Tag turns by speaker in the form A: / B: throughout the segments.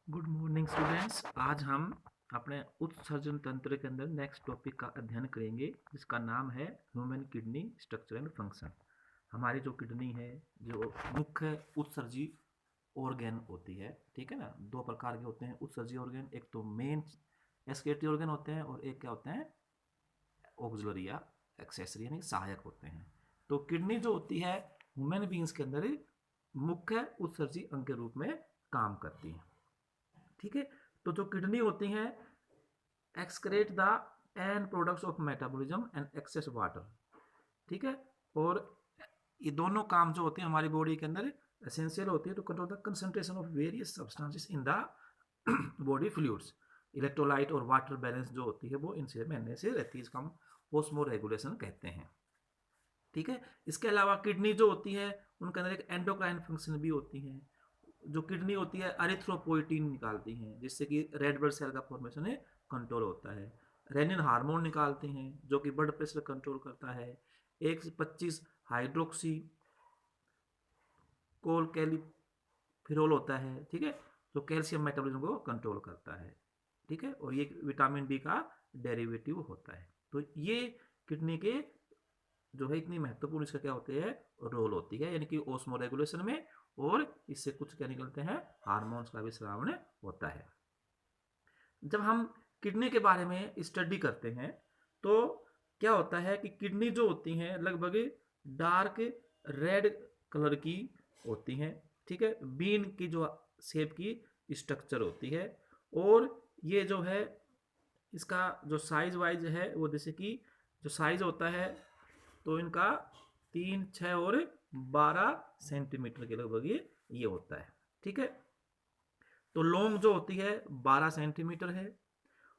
A: Good morning students. आज हम अपने उत्सर्जन तंत्र के अंदर नेक्स्ट टॉपिक का अध्ययन करेंगे जिसका नाम है human kidney structure and function. हमारी जो किडनी है जो मुख्य उत्सर्जी ऑर्गेन होती है, ठीक है ना। दो प्रकार के होते हैं उत्सर्जी ऑर्गेन, एक तो मेन एक्सक्रीटरी ऑर्गेन होते हैं और एक क्या होते हैं ऑक्सिलरी या एक्सेसरी यानी सहायक होते हैं। तो किडनी जो होती है ह्यूमन बींग्स के अंदर मुख्य उत्सर्जी अंग के रूप में काम करती है, ठीक है। तो जो किडनी होती हैं excrete the end products of metabolism and excess water, ठीक है। और ये दोनों काम जो होते हैं हमारी बॉडी के अंदर एसेंशियल होती है to control the concentration of various substances in the body fluids. Electrolyte और वाटर बैलेंस जो होती है वो इनसे बनने से रहती है, इसका हम ओस्मो रेगुलेशन कहते हैं, ठीक है। इसके अलावा किडनी जो होती है उनके अंदर एक एंडोक्राइन फंक्शन भी होती है। जो किडनी होती है अरिथ्रोपोइटिन निकालती हैं जिससे कि रेड ब्लड सेल का फॉर्मेशन है कंट्रोल होता है। रेनिन हार्मोन निकालते हैं जो कि ब्लड प्रेशर कंट्रोल करता है। 1 से 25 हाइड्रोक्सी कोल कैलिफिरोल होता है, ठीक है, जो कैल्शियम मेटाबॉलिज्म को कंट्रोल करता है, ठीक है। और ये विटामिन डी का डेरिवेटिव होता है। तो ये किडनी के जो है इतनी महत्वपूर्ण इसका क्या होते हैं रोल होती है, यानी कि ओस्मो रेगुलेशन में, और इससे कुछ क्या निकलते हैं हार्मोन्स का भी स्रावण होता है। जब हम किडनी के बारे में स्टडी करते हैं तो क्या होता है कि किडनी जो होती हैं लगभग डार्क रेड कलर की होती हैं, ठीक है। बीन की जो शेप की स्ट्रक्चर होती है, और ये जो है इसका जो साइज वाइज है वो जैसे कि जो साइज होता है तो इनका 3, 6 और 12 सेंटीमीटर के लगभग ये होता है, ठीक है। तो लॉन्ग जो होती है 12 सेंटीमीटर है,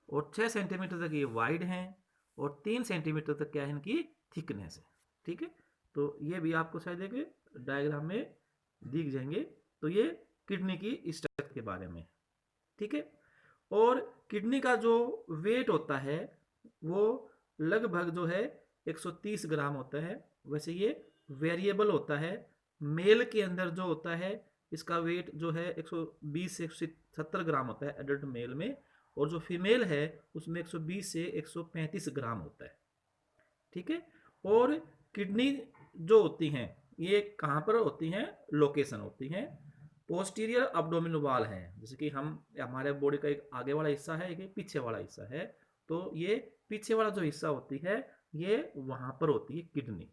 A: और 6 सेंटीमीटर तक ये वाइड हैं, और 3 सेंटीमीटर तक क्या है इनकी थिकनेस है, ठीक है। तो ये भी आपको शायद एक डायग्राम में दिख जाएंगे। तो ये किडनी की स्ट्रक्चर के बारे में, ठीक है। और किडनी का जो वेट होता है वो लगभग जो है 130 ग्राम होता है। वैसे ये वेरिएबल होता है। मेल के अंदर जो होता है इसका वेट जो है 120 से 170 ग्राम होता है एडल्ट मेल में, और जो फीमेल है उसमें 120 से 135 ग्राम होता है, ठीक है। और किडनी जो होती हैं ये कहाँ पर होती हैं, लोकेशन होती हैं पोस्टीरियर अब्डोमिनल वाल है। जैसे कि हम हमारे बॉडी का एक आगे वाला हिस्सा है एक पीछे वाला हिस्सा है, तो ये पीछे वाला जो हिस्सा होती है ये वहां पर होती है किडनी,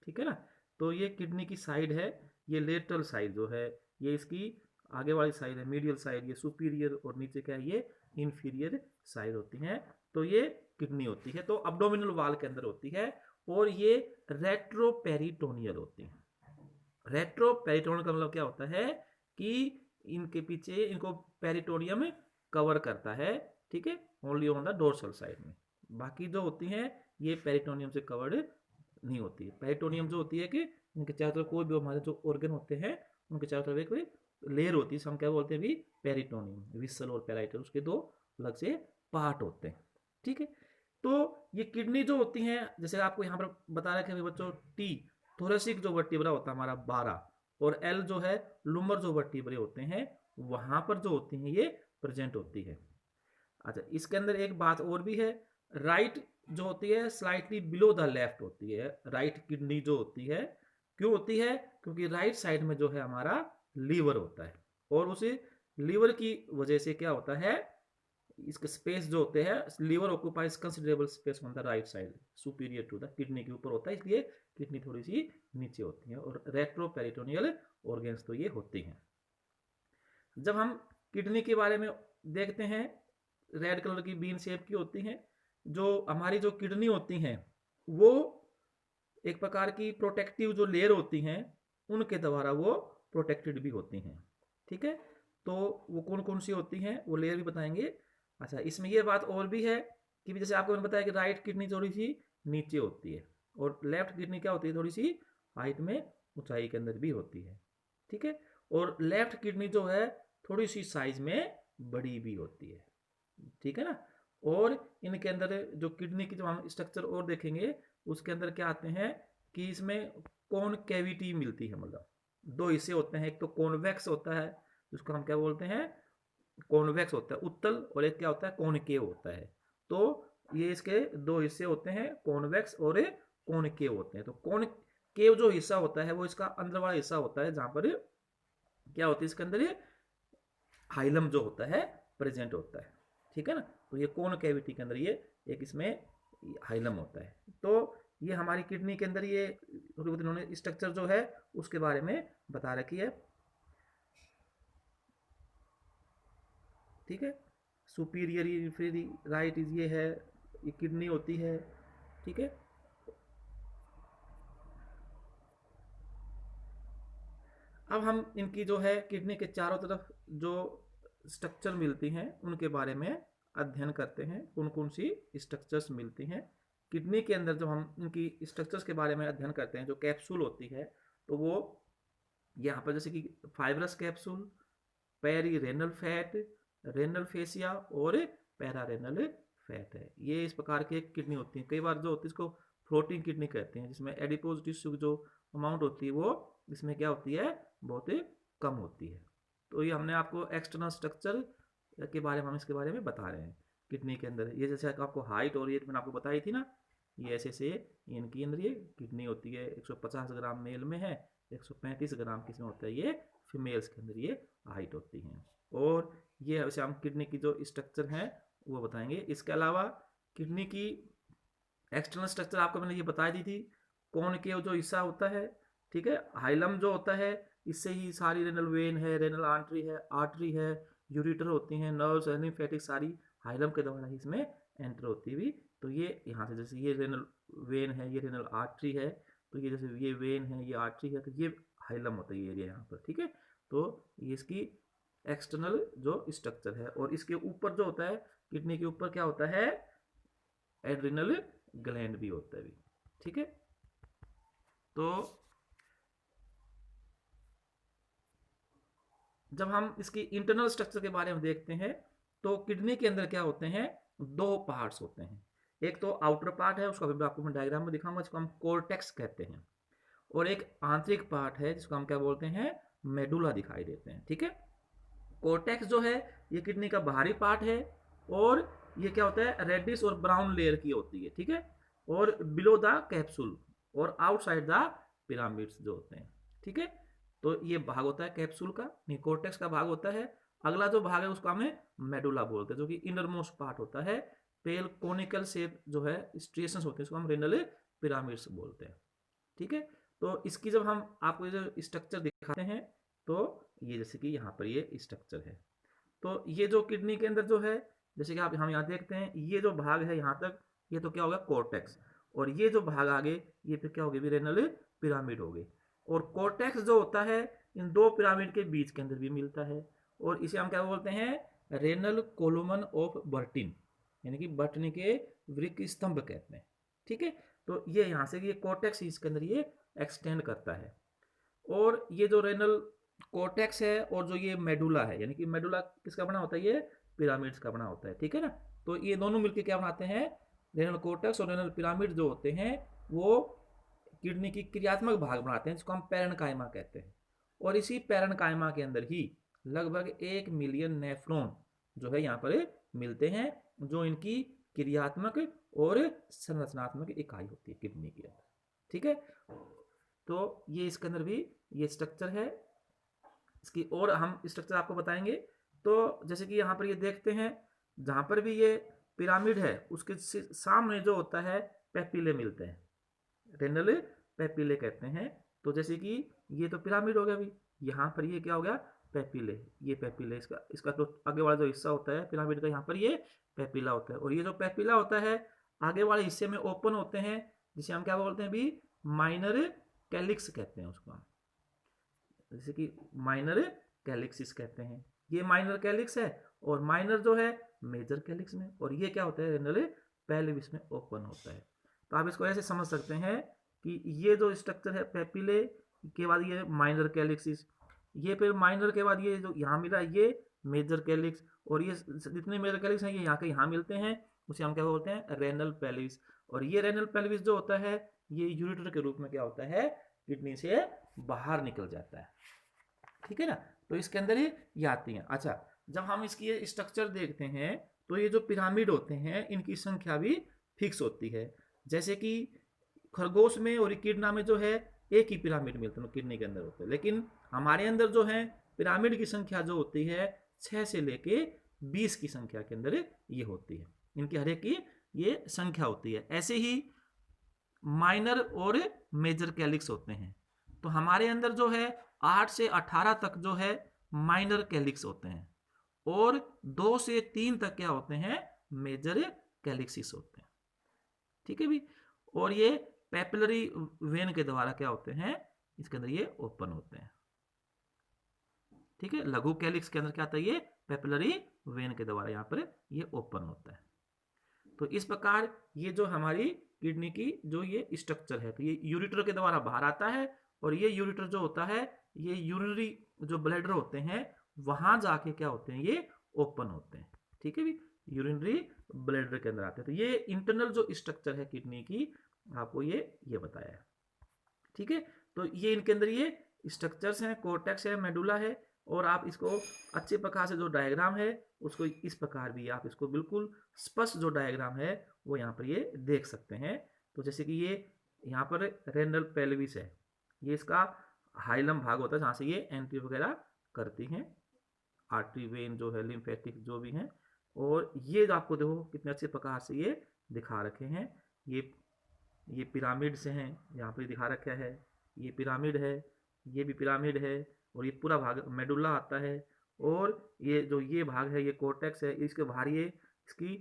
A: ठीक है ना। तो ये किडनी की साइड है, ये लेटरल साइड जो है ये इसकी आगे वाली साइड है, मीडियल साइड ये सुपीरियर, और नीचे क्या है ये इंफीरियर साइड होती है। तो ये किडनी होती है, तो अब्डोमिनल वाल के अंदर होती है, और ये रेट्रोपेरिटोनियल होती है। रेट्रोपेरिटोनियल का मतलब क्या होता है कि इनके पीछे इनको पेरिटोनियम कवर करता है, ठीक है, only on the dorsal side में। बाकी जो होती हैं ये पेरिटोनियम से कवर्ड नहीं होती है। पेरिटोनियम जो होती है कि इनके चारों तरफ कोई भी हमारे जो ऑर्गन होते हैं उनके चारों तरफ एक लेयर होती है, हम क्या बोलते हैं अभी पेरिटोनियम, विसल और पेराइटल, उसके दो अलग से पार्ट होते हैं, ठीक है। तो ये किडनी जो होती हैं जैसे आपको यहाँ पर बता रहे थे बच्चों, टी थोरेसिक जो वर्टिब्रा होता है हमारा 12, और एल जो है लुमर जो वर्टिब्रे होते हैं वहां पर जो होती हैं ये प्रेजेंट होती है। अच्छा, इसके अंदर एक बात और भी है, राइट जो होती है स्लाइटली बिलो द लेफ्ट होती है राइट किडनी जो होती है। क्यों होती है, क्योंकि राइट साइड में जो है हमारा लीवर होता है, और उसी लीवर की वजह से क्या होता है इसके स्पेस जो होते हैं liver occupies considerable space on the right side superior to the kidney के ऊपर होता है, इसलिए किडनी थोड़ी सी नीचे होती है, और रेट्रोपेरिटोनियल ऑर्गेन्स तो ये होती हैं। जब हम किडनी के बारे में देखते हैं, रेड कलर की बीन शेप की होती हैं। जो हमारी जो किडनी होती हैं वो एक प्रकार की प्रोटेक्टिव जो लेयर होती हैं उनके द्वारा वो प्रोटेक्टेड भी होती हैं, ठीक है। तो वो कौन कौन सी होती हैं वो लेयर भी बताएंगे। अच्छा, इसमें ये बात और भी है कि जैसे आपको मैंने बताया कि राइट किडनी थोड़ी सी नीचे होती है, और लेफ्ट किडनी क्या होती है थोड़ी सी हाइट में ऊंचाई के अंदर भी होती है, ठीक है। और लेफ्ट किडनी जो है थोड़ी सी साइज में बड़ी भी होती है, ठीक है ना। और इनके अंदर जो किडनी की जो हम स्ट्रक्चर और देखेंगे उसके अंदर क्या आते हैं कि इसमें कौन कैविटी मिलती है, मतलब दो हिस्से होते हैं, एक तो कॉन्वेक्स होता है जिसको हम क्या बोलते हैं कॉन्वेक्स होता है उत्तल, और एक क्या होता है कॉनकेव होता है। तो ये इसके दो हिस्से होते हैं, कॉन्वेक्स और कॉनकेव होते हैं। तो कॉनकेव जो हिस्सा होता है वो इसका अंदर वाला हिस्सा होता है, जहां पर क्या होती है इसके अंदर ये हाइलम जो होता है प्रेजेंट होता है, ठीक है ना। तो ये कोन कैविटी के अंदर ये एक इसमें हाइलम होता है। तो ये हमारी किडनी के अंदर ये इन्होंने स्ट्रक्चर जो है उसके बारे में बता रखी है, ठीक है। सुपीरियर राइट ये है, ये किडनी होती है, ठीक है। अब हम इनकी जो है किडनी के चारों तरफ जो स्ट्रक्चर मिलती हैं उनके बारे में अध्ययन करते हैं, कौन कौन सी स्ट्रक्चर्स मिलती हैं किडनी के अंदर। जब हम इनकी स्ट्रक्चर्स के बारे में अध्ययन करते हैं, जो कैप्सूल होती है, तो वो यहाँ पर जैसे कि fibrous capsule, perirenal fat, renal fascia और पैरारेनल फैट है। ये इस प्रकार की किडनी होती है। कई बार जो होती है इसको फ्लोटिंग किडनी कहते हैं, जिसमें एडिपोज टिश्यू जो अमाउंट होती है वो इसमें क्या होती है बहुत ही कम होती है। तो ये हमने आपको एक्सटर्नल स्ट्रक्चर के बारे में हम इसके बारे में बता रहे हैं किडनी के अंदर। ये जैसे आपको हाइट और ये मैंने आपको बताई थी ना, ये ऐसे से इनके अंदर ये किडनी होती है। 150 ग्राम मेल में है, 135 ग्राम किसमें होता है ये फीमेल्स के अंदर ये हाइट होती है। और ये वैसे हम किडनी की जो स्ट्रक्चर है वो बताएंगे। इसके अलावा किडनी की एक्सटर्नल स्ट्रक्चर आपको मैंने ये बता दी थी, कौन के जो हिस्सा होता है, ठीक है। हाइलम जो होता है इससे ही सारी रेनल वेन है, रेनल आर्टरी है, यूरिटर होती हैं, नर्व्स, लिम्फेटिक सारी हाइलम के द्वारा ही इसमें एंटर होती हुई। तो ये यहाँ से जैसे ये रेनल वेन है, ये रेनल आर्टरी है, तो ये जैसे ये वेन है, ये आर्टरी है, तो ये हाइलम होता है ये एरिया यहाँ पर, ठीक है। तो ये इसकी एक्सटर्नल जो स्ट्रक्चर है। और इसके ऊपर जो होता है किडनी के ऊपर क्या होता है एड्रिनल ग्लैंड भी होता है भी, ठीक है। तो जब हम इसकी इंटरनल स्ट्रक्चर के बारे में देखते हैं, तो किडनी के अंदर क्या होते हैं दो पार्ट्स होते हैं। एक तो आउटर पार्ट है, उसको अभी आपको मैं डायग्राम में दिखाऊंगा, जिसको हम कोर्टेक्स कहते हैं। और एक आंतरिक पार्ट है जिसको हम क्या बोलते हैं मेडुला दिखाई देते हैं, ठीक है। कोर्टेक्स जो है ये किडनी का बाहरी पार्ट है, और ये क्या होता है रेडिश और ब्राउन लेयर की होती है, ठीक है। और बिलो द कैप्सूल और आउटसाइड द पिरामिड्स जो होते हैं, ठीक है। तो ये भाग होता है कैप्सूल का, नहीं कोर्टेक्स का भाग होता है। अगला जो भाग है उसको हमें मेडुला बोलते हैं, जो कि इनर मोस्ट पार्ट होता है। पेल कोनिकल शेप जो है स्ट्रिएशंस होते हैं, इसको हम रेनल पिरामिड्स बोलते हैं, ठीक है। तो इसकी जब हम आपको ये जो स्ट्रक्चर दिखाते हैं, तो ये जैसे कि यहाँ पर ये स्ट्रक्चर है। तो ये जो किडनी के अंदर जो है, जैसे कि आप हम यहाँ देखते हैं, ये जो भाग है यहाँ तक, ये तो क्या होगा कोर्टेक्स। और ये जो भाग आगे ये फिर क्या होगी रेनल पिरामिड होगी। और कोर्टेक्स जो होता है इन दो पिरामिड के बीच के अंदर भी मिलता है, और इसे हम क्या बोलते हैं रेनल कोलुमन ऑफ बर्टिन, यानी कि बर्टनी के वृक्क स्तंभ कहते हैं, ठीक है। तो ये यहाँ से ये कोर्टेक्स इसके अंदर ये एक्सटेंड करता है। और ये जो रेनल कोर्टेक्स है और जो ये मेडुला है, यानी कि मेडुला किसका बना होता है ये पिरामिड्स का बना होता है, ठीक है ना। तो ये दोनों मिलकर क्या बनाते हैं रेनल कोर्टेक्स और रेनल पिरामिड जो होते हैं वो किडनी की क्रियात्मक भाग बनाते हैं, जिसको हम पैरेन्काइमा कहते हैं। और इसी पैरेन्काइमा के अंदर ही लगभग 1 मिलियन नेफ्रॉन जो है यहाँ पर मिलते हैं, जो इनकी क्रियात्मक और संरचनात्मक इकाई होती है किडनी के अंदर, ठीक है। तो ये इसके अंदर भी ये स्ट्रक्चर है इसकी, और हम स्ट्रक्चर आपको बताएंगे। तो जैसे कि यहाँ पर ये देखते हैं, जहाँ पर भी ये पिरामिड है उसके सामने जो होता है पेपिले मिलते हैं, रेनल पेपिले कहते हैं। तो जैसे कि ये तो पिरामिड हो गया, अभी यहाँ पर ये क्या हो गया पेपिले, ये पेपिले इसका तो आगे वाला जो हिस्सा होता है पिरामिड का, यहाँ पर ये पेपिला होता है। और ये जो पेपिला होता है आगे वाले हिस्से में ओपन होते हैं, जिसे हम क्या बोलते हैं भी माइनर कैलिक्स कहते हैं उसको हम, जैसे कि माइनर कैलिक्सिस कहते हैं। ये माइनर कैलिक्स है, और माइनर जो है मेजर कैलिक्स में, और ये क्या होता है रेनल पेल्विस में ओपन होता है। तो आप इसको ऐसे समझ सकते हैं कि ये जो स्ट्रक्चर है पेपिले के बाद ये माइनर कैलिक्सिस, ये फिर माइनर के बाद ये जो यहाँ मिला ये मेजर कैलिक्स, और ये जितने मेजर कैलिक्स हैं ये यहाँ के यहाँ मिलते हैं, उसे हम क्या बोलते हैं रेनल पेल्विस। और ये रेनल पेल्विस जो होता है ये यूरिटर के रूप में क्या होता है किडनी से बाहर निकल जाता है, ठीक है ना। तो इसके अंदर ये आती हैं। अच्छा, जब हम इसकी ये स्ट्रक्चर देखते हैं तो ये जो पिरामिड होते हैं इनकी संख्या भी फिक्स होती है। जैसे कि खरगोश में और एकिडना में जो है एक ही पिरामिड मिलते हैं किडनी के अंदर होते हैं, लेकिन हमारे अंदर जो है पिरामिड की संख्या जो होती है 6 से लेके 20 की संख्या के अंदर ये होती है, इनकी हर एक की ये संख्या होती है। ऐसे ही माइनर और मेजर कैलिक्स होते हैं, तो हमारे अंदर जो है 8 से 18 तक जो है माइनर कैलिक्स होते हैं और 2 से 3 तक क्या होते हैं, मेजर कैलिक्सिस होते हैं। ठीक है भी। और ये पेपिलरी वेन के द्वारा क्या होते हैं, इसके अंदर ये ओपन होते हैं। ठीक है, लघु कैलिक्स के अंदर क्या आता है, ये पेपिलरी वेन के द्वारा यहाँ पर ये ओपन होता है। तो इस प्रकार ये जो हमारी किडनी की जो ये स्ट्रक्चर है, तो ये यूरेटर के द्वारा बाहर आता है और ये यूरेटर जो होता है ये यूरिनरी जो ब्लैडर होते हैं वहां जाके क्या होते हैं, ये ओपन होते हैं। ठीक है भी, यूरिनरी ब्लैडर के अंदर आते हैं। तो ये इंटरनल जो स्ट्रक्चर है किडनी की आपको ये बताया है। ठीक है, तो ये इनके अंदर ये स्ट्रक्चर्स हैं, कोर्टेक्स है, मेडुला है, और आप इसको अच्छे प्रकार से जो डायग्राम है उसको इस प्रकार भी आप इसको बिल्कुल स्पष्ट जो डायग्राम है वो यहाँ पर ये देख सकते हैं। तो जैसे कि ये यहाँ पर रेनल पेल्विस है, ये इसका हाइलम भाग होता है जहाँ से ये एंट्री वगैरह करती हैं, आर्टरी वेन जो है, लिम्फेटिक जो भी हैं। और ये आपको देखो कितने अच्छे प्रकार से ये दिखा रखे हैं, ये पिरामिड से हैं, यहाँ पर दिखा रखा है, ये पिरामिड है, ये भी पिरामिड है, और ये पूरा भाग मेडुला आता है, और ये जो ये भाग है ये कोर्टेक्स है, इसके बाहर ये इसकी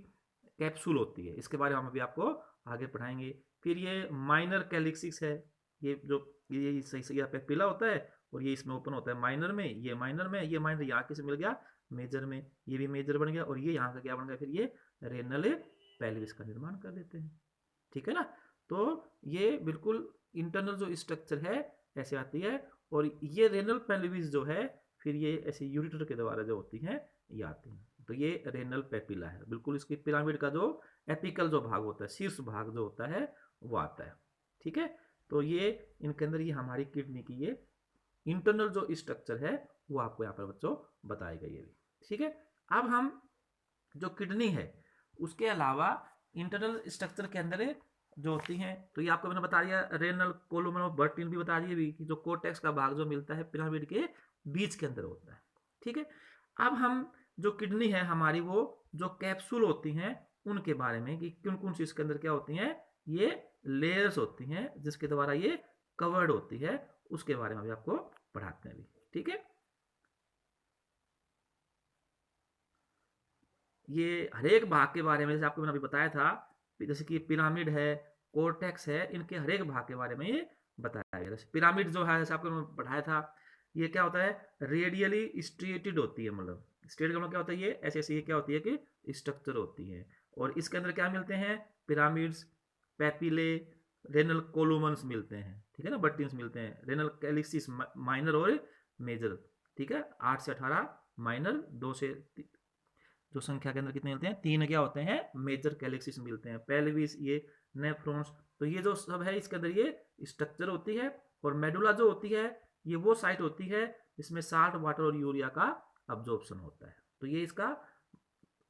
A: कैप्सूल होती है, इसके बारे में हम अभी आपको आगे पढ़ाएंगे। फिर ये माइनर कैलिक्सिस है, ये जो ये सही पेपिला होता है और ये इसमें ओपन होता है माइनर में, ये माइनर में, ये माइनर यहाँ किसे मिल गया, मेजर में, ये भी मेजर बन गया, और ये यहाँ का क्या बन गया, फिर ये रेनल पेल्विस का निर्माण कर देते हैं। ठीक है ना, तो ये बिल्कुल इंटरनल जो स्ट्रक्चर है ऐसे आती है, और ये रेनल पेल्विस जो है फिर ये ऐसे यूरेटर के द्वारा जो होती हैं ये आती हैं। तो ये रेनल पेपिला है, बिल्कुल इसकी पिरामिड का जो एपिकल जो भाग होता है, शीर्ष भाग जो होता है वो आता है। ठीक है, तो ये इनके अंदर ये हमारी किडनी की ये इंटरनल जो स्ट्रक्चर है वो आपको यहाँ पर बच्चों बताई गई है। ठीक है, अब हम जो किडनी है उसके अलावा इंटरनल स्ट्रक्चर के अंदर जो होती हैं, तो ये आपको मैंने बता दिया, रेनल कोलुमन ऑफ बर्टिन भी बता दिए भी कि जो कोर्टेक्स का भाग जो मिलता है पिरामिड के बीच के अंदर होता है। ठीक है, अब हम जो किडनी है हमारी वो जो कैप्सूल होती हैं उनके बारे में कि कौन कौन सी इसके अंदर क्या होती हैं, ये लेयर्स होती हैं जिसके द्वारा ये कवर्ड होती है, उसके बारे में भी आपको पढ़ाते हैं भी। ठीक है, ये हरेक भाग के बारे में जैसे आपको मैंने अभी बताया था, जैसे कि पिरामिड है, कोर्टेक्स है, इनके हरेक भाग के बारे में ये बताया गया। जैसे पिरामिड जो है जैसे आपको मैंने पढ़ाया था, ये क्या होता है, रेडियली स्ट्रेटेड होती है, मतलब स्ट्रेट का मतलब क्या होता है, ये ऐसे ऐसे ये क्या होती है कि स्ट्रक्चर होती है, और इसके अंदर क्या मिलते हैं, पिरामिड्स, पेपिले, रेनल कोलुमन्स मिलते हैं। ठीक है ना, बर्टिन्स मिलते हैं, रेनल कैलिक्सिस माइनर और मेजर। ठीक है, 8 से 18 माइनर, 2 से जो संख्या के अंदर कितने मिलते हैं, 3 क्या होते हैं, मेजर कैलिक्सिस मिलते हैं, पेल्विस, ये नेफ्रॉन्स। तो ये जो सब है इसके अंदर ये स्ट्रक्चर होती है, और मेडुला जो होती है ये वो साइट होती है जिसमें साल्ट वाटर और यूरिया का अब्जॉर्प्शन होता है। तो ये इसका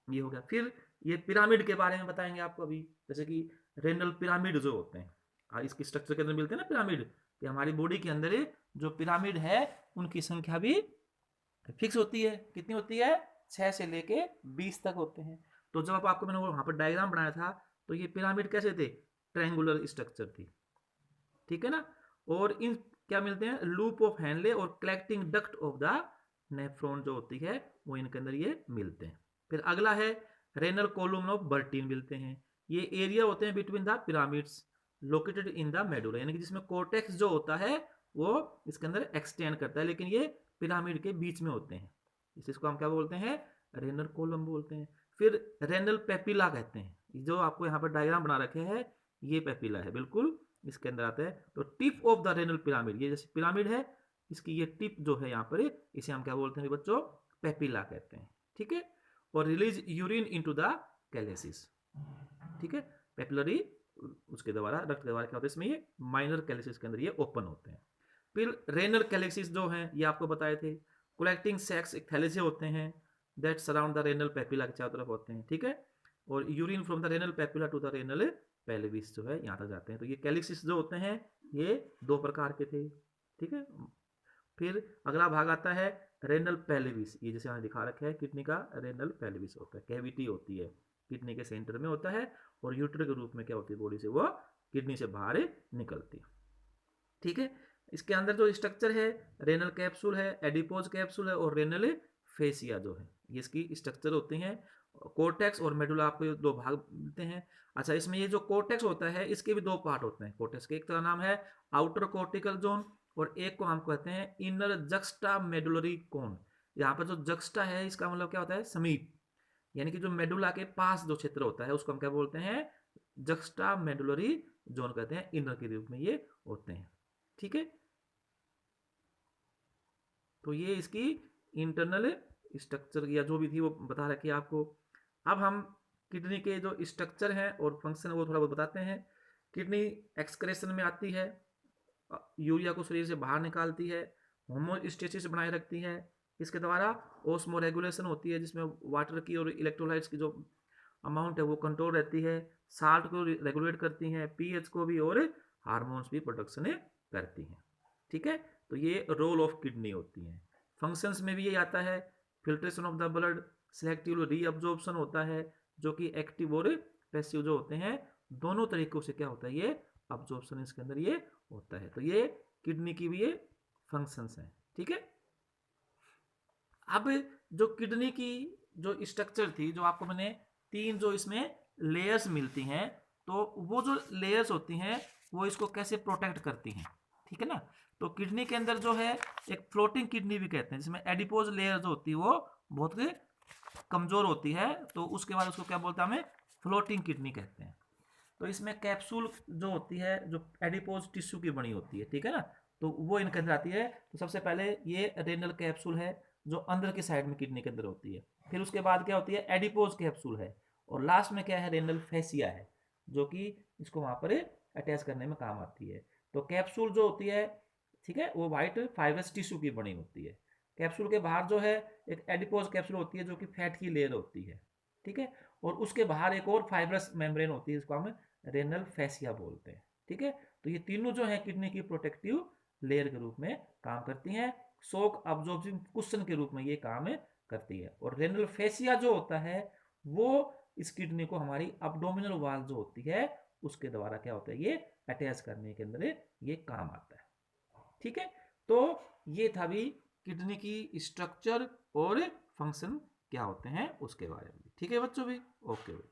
A: ये हो गया। फिर ये पिरामिड के बारे में बताएंगे आपको अभी, जैसे कि रेनल पिरामिड जो होते हैं इसकी स्ट्रक्चर के अंदर मिलते हैं ना पिरामिड, कि हमारी बॉडी के अंदर जो पिरामिड है उनकी संख्या भी फिक्स होती है। कितनी होती है, 6 से लेके 20 तक होते हैं। तो जब आपको मैंने वहां पर डायग्राम बनाया था तो ये पिरामिड कैसे थे, ट्रायंगुलर स्ट्रक्चर थी। ठीक है ना, और इन क्या मिलते हैं, लूप ऑफ हैंडले और collecting duct of the nephron जो होती है वो इनके अंदर ये मिलते हैं। फिर अगला है रेनल कोलुमन ऑफ बर्टिन मिलते हैं, ये एरिया होते हैं between the pyramids located in the medulla, यानी कि जिसमें कोर्टेक्स जो होता है वो इसके अंदर एक्सटेंड करता है, लेकिन ये पिरामिड के बीच में होते हैं, इसको हम क्या बोलते हैं, रेनल कोलम बोलते हैं। फिर रेनल पेपिला कहते हैं, जो आपको यहाँ पर डायग्राम बना रखे हैं ये पेपिला है, बिल्कुल इसके अंदर आता है। तो tip of the renal pyramid, ये जैसे पिरामिड है इसकी ये टिप जो है यहाँ पर, इसे हम क्या बोलते हैं बच्चों, पेपिला कहते हैं। ठीक है, और रिलीज यूरिन इनटू द कैलेसिस। ठीक है, पेपिलरी उसके द्वारा रक्त के द्वारा क्या होता है, इसमें ये माइनर कैलेसिस के अंदर ये ओपन होते हैं। फिर रेनल कैलेसिस जो है ये आपको बताए थे, कलेक्टिंग सेक्स एक थैले से होते हैं, that surround the renal papilla के चारों तरफ होते हैं, ठीक है। और urine from the renal papilla to the renal pelvis जो है यहाँ तक जाते हैं। तो ये कैलिक्सिस जो होते हैं ये 2 प्रकार के थे, ठीक है। फिर अगला भाग आता है रेनल पेल्विस, ये जैसे यहाँ दिखा रखा है किडनी का रेनल पेल्विस होता है, कैविटी होती है किडनी के सेंटर में होता है, और यूटर के रूप में क्या होती है बॉडी से वो किडनी से बाहर निकलती है, ठीक है। इसके अंदर जो स्ट्रक्चर है रेनल कैप्सूल है, एडिपोज कैप्सूल है, और रेनल फेसिया जो है ये इसकी स्ट्रक्चर होती हैं। कोर्टेक्स और मेडुला आपको 2 भाग मिलते हैं। अच्छा, इसमें ये जो कोर्टेक्स होता है इसके भी 2 पार्ट होते हैं कोर्टेक्स के। एक का नाम है आउटर कोर्टिकल जोन, और एक को हम कहते हैं इनर जक्स्टा मेडुलरी कोन। यहाँ पर जो जक्स्टा है इसका मतलब क्या होता है समीप, यानी कि जो मेडुला के पास जो क्षेत्र होता है उसको हम क्या बोलते हैं जक्स्टा मेडुलरी जोन कहते हैं, इनर के रूप में ये होते हैं, ठीक है। तो ये इसकी इंटरनल स्ट्रक्चर या जो भी थी वो बता रखी है आपको। अब हम किडनी के जो स्ट्रक्चर हैं और फंक्शन वो थोड़ा बहुत बताते हैं। किडनी एक्सक्रेशन में आती है, यूरिया को शरीर से बाहर निकालती है, होमोस्टेसिस बनाए रखती है, इसके द्वारा ओस्मो रेगुलेशन होती है जिसमें वाटर की और इलेक्ट्रोलाइट्स की जो अमाउंट है वो कंट्रोल रहती है, साल्ट को रेगुलेट करती हैं, पीएच को भी, और हार्मोन्स भी प्रोडक्शन करती हैं, ठीक है। तो ये रोल ऑफ किडनी होती हैं। फंक्शंस में भी ये आता है filtration of the blood, selective reabsorption होता है, जो कि एक्टिव और पैसिव जो होते हैं दोनों तरीकों से क्या होता है ये अब्जॉर्प्शन इसके अंदर ये होता है। तो ये किडनी की भी ये फंक्शंस हैं, ठीक है। अब जो किडनी की जो स्ट्रक्चर थी, जो आपको मैंने 3 जो इसमें लेयर्स मिलती हैं, तो वो जो लेयर्स होती हैं वो इसको कैसे प्रोटेक्ट करती हैं, ठीक है ना। तो किडनी के अंदर जो है एक फ्लोटिंग किडनी भी कहते हैं, जिसमें एडिपोज लेयर जो होती है वो बहुत कमजोर होती है, तो उसके बाद उसको क्या बोलते हैं हमें फ्लोटिंग किडनी कहते हैं। तो इसमें कैप्सूल जो होती है जो एडिपोज टिश्यू की बनी होती है, ठीक है ना, तो वो इनके अंदर आती है। तो सबसे पहले ये रेनल कैप्सूल है जो अंदर की साइड में किडनी के अंदर होती है, फिर उसके बाद क्या होती है एडिपोज कैप्सूल है, और लास्ट में क्या है रेनल फेसिया है जो कि इसको वहां पर अटैच करने में काम आती है। तो कैप्सूल जो होती है, ठीक है, वो व्हाइट फाइब्रस टिश्यू की बनी होती है। कैप्सूल के बाहर जो है एक एडिपोज कैप्सूल होती है जो कि फैट की लेयर होती है, ठीक है, और उसके बाहर एक और फाइब्रस मेम्ब्रेन होती है जिसको हम रेनल फैसिया बोलते हैं, ठीक है। तो ये तीनों जो है किडनी की प्रोटेक्टिव लेयर के रूप में काम करती हैं, शॉक अब्जॉर्बिंग कुशन के रूप में ये काम करती है। और रेनल फैसिया जो होता है वो इस किडनी को हमारी अब्डोमिनल वाल जो होती है उसके द्वारा क्या होता है ये अटैच करने के अंदर ये काम आता है, ठीक है। तो ये था भी किडनी की स्ट्रक्चर और फंक्शन क्या होते हैं उसके बारे में, ठीक है बच्चों भी। ओके भाई।